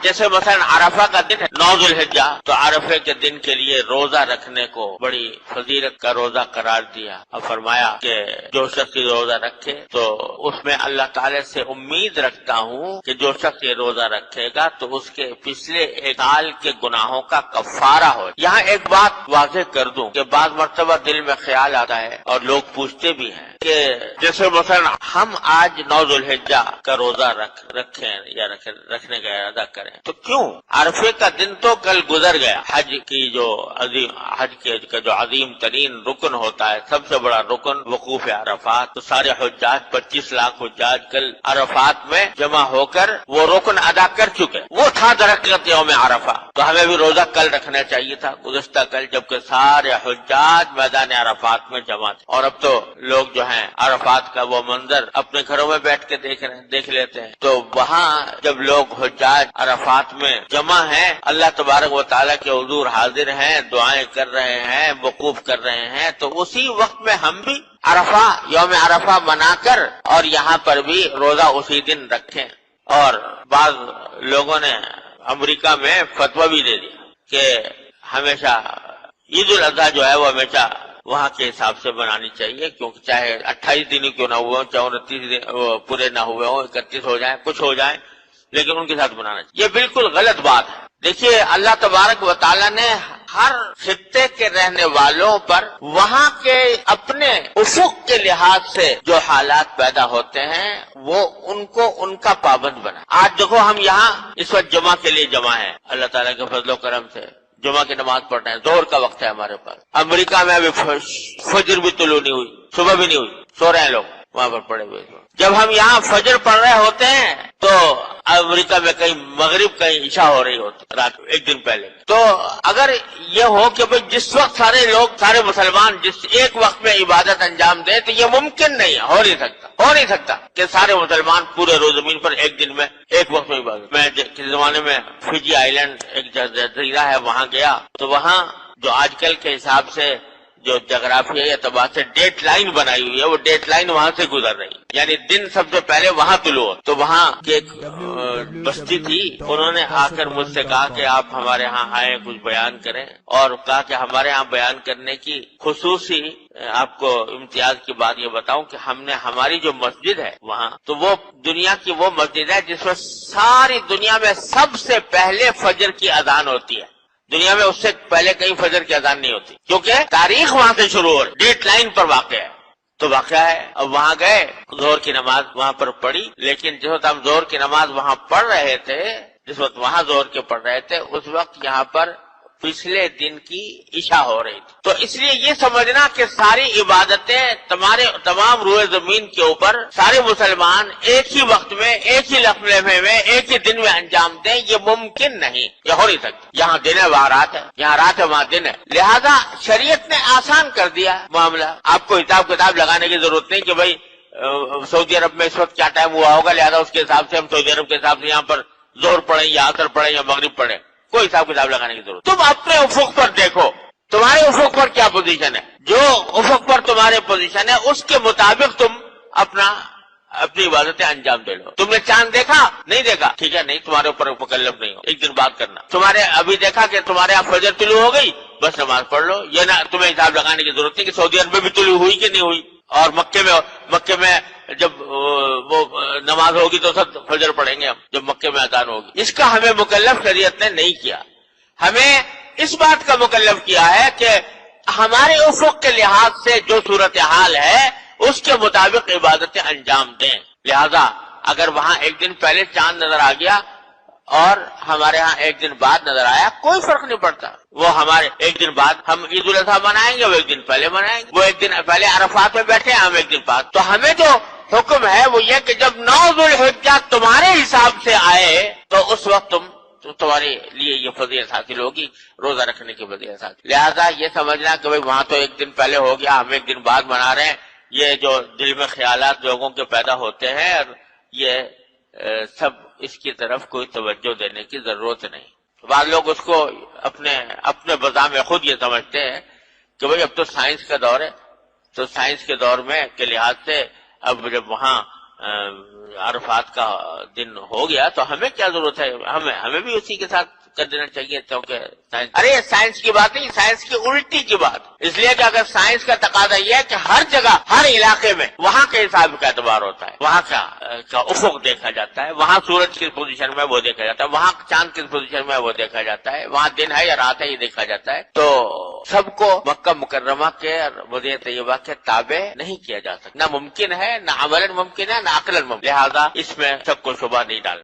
جیسے مثلا عرفہ کا دن ہے 9 ذوالحجہ، تو عرفے کے دن کے لیے روزہ رکھنے کو بڑی فضیلت کا روزہ قرار دیا اور فرمایا کہ جو شخص روزہ رکھے تو اس میں اللہ تعالی سے امید رکھتا ہوں کہ جو شخص یہ روزہ رکھے گا تو اس کے پچھلے ایک سال کے گناہوں کا کفارہ ہو۔ یہاں ایک بات واضح کر دوں کہ بعض مرتبہ دل میں خیال آتا ہے اور لوگ پوچھتے بھی ہیں کہ جیسے مثلا ہم آج 9 ذوالحجہ کا روزہ رکھیں یا رکھنے کا ارادہ کریں تو کیوں؟ عرفے کا دن تو کل گزر گیا۔ حج کا جو عظیم ترین رکن ہوتا ہے، سب سے بڑا رکن وقوف عرفات، تو سارے حجاج 25 لاکھ حجاج کل عرفات میں جمع ہو کر وہ رکن ادا کر چکے، وہ تھا درحقیقت یوم عرفہ۔ تو ہمیں بھی روزہ کل رکھنا چاہیے تھا، گزشتہ کل، جبکہ سارے حجاج میدان عرفات میں جمع تھے۔ اور اب تو لوگ جو ہیں عرفات کا وہ منظر اپنے گھروں میں بیٹھ کے دیکھ لیتے ہیں۔ تو وہاں جب لوگ حجاج عرفات میں جمع ہیں، اللہ تبارک و تعالیٰ کے حضور حاضر ہیں، دعائیں کر رہے ہیں، وقوف کر رہے ہیں، تو اسی وقت میں ہم بھی عرفہ، یوم عرفہ منا کر اور یہاں پر بھی روزہ اسی دن رکھیں۔ اور بعض لوگوں نے امریکہ میں فتویٰ بھی دے دیا کہ ہمیشہ عید الاضحیٰ جو ہے وہ ہمیشہ وہاں کے حساب سے بنانی چاہیے، کیونکہ چاہے 28 دن کیوں نہ ہوئے ہوں، چاہے 29 دن پورے نہ ہوئے ہوں، 31 ہو جائیں، کچھ ہو جائیں، لیکن ان کے ساتھ بنانا چاہیے۔ یہ بالکل غلط بات ہے۔ دیکھیے اللہ تبارک و تعالیٰ نے ہر خطے کے رہنے والوں پر وہاں کے اپنے افق کے لحاظ سے جو حالات پیدا ہوتے ہیں وہ ان کا پابند بنا۔ آج دیکھو ہم یہاں اس وقت جمعہ کے لیے جمع ہیں، اللہ تعالیٰ کے فضل و کرم سے جمعہ کی نماز پڑھ رہے ہیں، ظہر کا وقت ہے ہمارے پاس۔ امریکہ میں ابھی فجر بھی طلوع نہیں ہوئی، صبح بھی نہیں ہوئی، سو رہے ہیں لوگ وہاں پر پڑے ہوئے۔ جب ہم یہاں فجر پڑھ رہے ہوتے ہیں تو امریکہ میں کہیں مغرب کہیں عشاء ہو رہی ہوتی رات ایک دن پہلے۔ تو اگر یہ ہو کہ بھئی جس وقت سارے مسلمان جس ایک وقت میں عبادت انجام دیں تو یہ ممکن نہیں ہے، ہو نہیں سکتا کہ سارے مسلمان پورے روز زمین پر ایک دن میں ایک وقت میں عبادت۔ میں کس زمانے میں فجی آئیلینڈ ایک جزیرہ ہے وہاں گیا تو وہاں جو آج کل کے حساب سے جو جغرافیائی اعتبار سے ڈیٹ لائن بنائی ہوئی ہے وہ ڈیٹ لائن وہاں سے گزر رہی ہے، یعنی دن سب سے پہلے وہاں طلوع ہو۔ تو وہاں کی ایک بستی تھی، انہوں نے آ کر مجھ سے کہا کہ آپ ہمارے ہاں آئیں کچھ بیان کریں، اور کہا کہ ہمارے ہاں بیان کرنے کی خصوصی آپ کو امتیاز کی بات یہ بتاؤں کہ ہماری جو مسجد ہے وہاں تو وہ دنیا کی وہ مسجد ہے جس میں ساری دنیا میں سب سے پہلے فجر کی اذان ہوتی ہے۔ دنیا میں اس سے پہلے کہیں فجر کی اذان نہیں ہوتی، کیونکہ تاریخ وہاں سے شروع ہو رہی، ڈیٹ لائن پر واقع ہے۔ تو واقعہ ہے، اب وہاں گئے، ظہر کی نماز وہاں پر پڑھی، لیکن جس وقت ہم ظہر کی نماز وہاں پڑھ رہے تھے، جس وقت وہاں ظہر کے پڑھ رہے تھے، اس وقت یہاں پر پچھلے دن کی عشاء ہو رہی تھی۔ تو اس لیے یہ سمجھنا کہ ساری عبادتیں تمام روئے زمین کے اوپر سارے مسلمان ایک ہی وقت میں، ایک ہی لمحے میں، ایک ہی دن میں انجام دیں، یہ ممکن نہیں، یہ ہو نہیں سکتا۔ یہاں دن ہے وہاں رات ہے، یہاں رات ہے وہاں دن ہے، لہذا شریعت نے آسان کر دیا معاملہ۔ آپ کو حساب کتاب لگانے کی ضرورت نہیں کہ بھائی سعودی عرب میں اس وقت کیا ٹائم ہوا ہوگا، لہذا اس کے حساب سے ہم سعودی عرب کے حساب سے یہاں پر ظہر پڑھیں یا عصر پڑھیں یا مغرب پڑھیں، کوئی حساب کتاب لگانے کی ضرورت۔ تم اپنے افق پر دیکھو، تمہارے افق پر کیا پوزیشن ہے، جو افق پر تمہارے پوزیشن ہے اس کے مطابق تم اپنی عبادتیں انجام دے لو۔ تم نے چاند دیکھا نہیں دیکھا، ٹھیک ہے، نہیں تمہارے اوپر مکلف نہیں ہو، ایک دن بات کرنا۔ تمہارے ابھی دیکھا کہ تمہارے یہاں فجر طلوع ہو گئی، بس نماز پڑھ لو، یہ نہ تمہیں حساب لگانے کی ضرورت نہیں کہ سعودی عرب میں بھی طلوع ہوئی کہ نہیں ہوئی، اور مکے میں جب وہ نماز ہوگی تو سب فجر پڑھیں گے ہم جب مکے میں اذان ہوگی۔ اس کا ہمیں مکلف شریعت نے نہیں کیا، ہمیں اس بات کا مکلف کیا ہے کہ ہمارے افق کے لحاظ سے جو صورتحال ہے اس کے مطابق عبادتیں انجام دیں۔ لہذا اگر وہاں ایک دن پہلے چاند نظر آ گیا اور ہمارے ہاں ایک دن بعد نظر آیا، کوئی فرق نہیں پڑتا، وہ ہمارے ایک دن بعد ہم عید الاضحیٰ منائیں گے، وہ ایک دن پہلے منائیں گے، وہ ایک دن پہلے عرفات میں بیٹھے ہم ایک دن بعد۔ تو ہمیں جو حکم ہے وہ یہ کہ جب 9 ذوالحجہ تمہارے حساب سے آئے تو اس وقت تمہارے لیے یہ فضیلت حاصل ہوگی، روزہ رکھنے کی فضیلت حاصل۔ لہذا یہ سمجھنا کہ بھئی وہاں تو ایک دن پہلے ہو گیا، ہم ایک دن بعد منا رہے ہیں، یہ جو دل میں خیالات لوگوں کے پیدا ہوتے ہیں، اور یہ سب اس کی طرف کوئی توجہ دینے کی ضرورت نہیں۔ بعض لوگ اس کو اپنے بذام خود یہ سمجھتے ہیں کہ بھئی اب تو سائنس کا دور ہے، تو سائنس کے دور میں کے لحاظ سے اب جب وہاں عرفات کا دن ہو گیا تو ہمیں کیا ضرورت ہے، ہمیں بھی اسی کے ساتھ کر دینا چاہیے، کیونکہ ارے سائنس کی بات نہیں، سائنس کی الٹی کی بات، اس لیے کہ اگر سائنس کا تقاضا یہ ہے کہ ہر جگہ ہر علاقے میں وہاں کے حساب کا اعتبار ہوتا ہے، وہاں کا افق دیکھا جاتا ہے، وہاں سورج کس پوزیشن میں وہ دیکھا جاتا ہے، وہاں چاند کس پوزیشن میں وہ دیکھا جاتا ہے، وہاں دن ہے یا رات ہے یہ دیکھا جاتا ہے، تو سب کو مکہ مکرمہ کے اور مدینہ طیبہ کے تابع نہیں کیا جا سکتا، نہ ممکن ہے، نہ عملاً ممکن ہے، نہ عقلاً ممکن، لہذا اس میں شک و شبہ نہیں ڈالنا۔